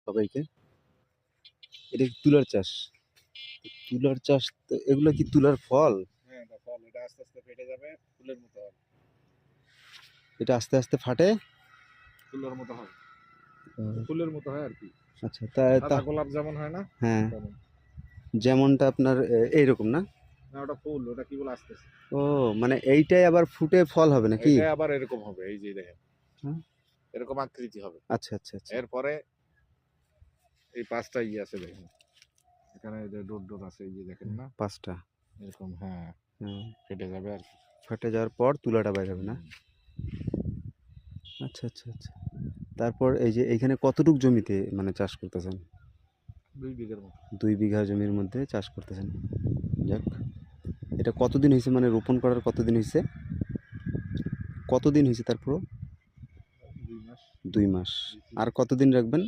সবাইকে। এটা কি তুলার চাষ? তুলার চাষ তো এগুলো কি তুলার ফল? হ্যাঁ, এটা ফল। এটা আস্তে আস্তে ফেটে যাবে, ফুলের মতো হবে। এটা আস্তে আস্তে ফাটে? ফুলের মতো হয়। ও, ফুলের মতো হয় আর কি। আচ্ছা তা তা সাদা গোলাপ যেমন হয় না, হ্যাঁ, তেমন। যেমনটা আপনার এইরকম না? না, ওটা ফুল, ওটা কি বলে আসতেছে। ও, মানে এইটাই আবার ফুটে ফল হবে নাকি? এটাই আবার এরকম হবে, এই যে দেখেন, হুম, এরকম আকৃতি হবে। আচ্ছা আচ্ছা আচ্ছা। এরপরে এই পাঁচটা আছে দেখেন, এখানে এই যে ডোর ডোর আছে, এই যে দেখেন না, 5টা। এরকম। হ্যাঁ, হ্যাঁ, ফেটে যাবে আর কি। ফেটে যাওয়ার পর তুলাটা বের হবে না? আচ্ছা আচ্ছা আচ্ছা। তারপর এই যে এইখানে কতটুক জমিতে মানে চাষ করতেছেন? 2 বিঘের মতো। 2 বিঘা জমির মধ্যে চাষ করতেছেন। যাক, এটা কতদিন হয়েছে মানে রোপণ করার কতদিন হয়েছে? কতদিন হয়েছে তারপর? 2 মাস। 2 মাস। দুই আর কতদিন রাখবেন?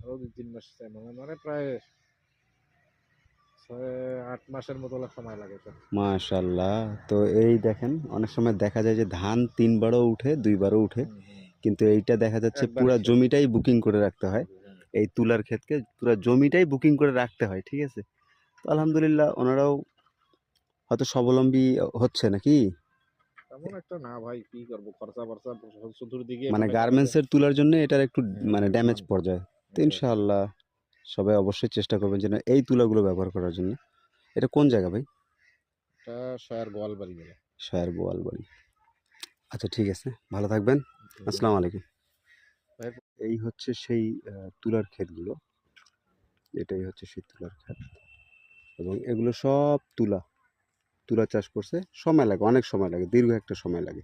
আরো 2-3 মাস চাই, মানে প্রায় 6-8 মাসের মতো সময় লাগে তো। মাশাল্লাহ। তো এই দেখেন, অনেক সময় দেখা যায় যে ধান 3বারও উঠে, 2বারও উঠে, কিন্তু এইটা দেখা যাচ্ছে একবারে পুরা শেষ। জমিটাই বুকিং করে রাখতে হয়। হ্যাঁ। এই তুলার ক্ষেতকে পুরা জমিটাই বুকিং করে রাখতে হয়, ঠিক আছে? তো আলহামদুলিল্লাহ ওনারাও হয়তো স্বাবলম্বী হচ্ছে নাকি? তেমন একটা না ভাই, কি করবো, খরচা বর্চা চতুর্দিকে মানে এভাবে যাচ্ছে। গার্মেন্টসের তুলার জন্য এটার একটু হ্যাঁ, মানে ড্যামেজ ডিমান্ড। পর্যায়ে। তো এটা ইনশাআল্লাহ সবাই অবশ্যই চেষ্টা করবেন যেন এই তুলাগুলো ব্যবহার করার জন্য। এটা কোন জায়গা ভাই? এটা শহর গোয়ালবাড়ি বলে। শহর বোয়ালবাড়ি। আচ্ছা ঠিক আছে, ভালো থাকবেন। আসসালামু আলাইকুম। ভাই, এই হচ্ছে সেই তুলার ক্ষেতগুলো। এটাই হচ্ছে সেই তুলার ক্ষেত, এবং এগুলো সব তুলা চাষ করছে। সময় লাগে, অনেক সময় লাগে, দীর্ঘ একটা সময় লাগে।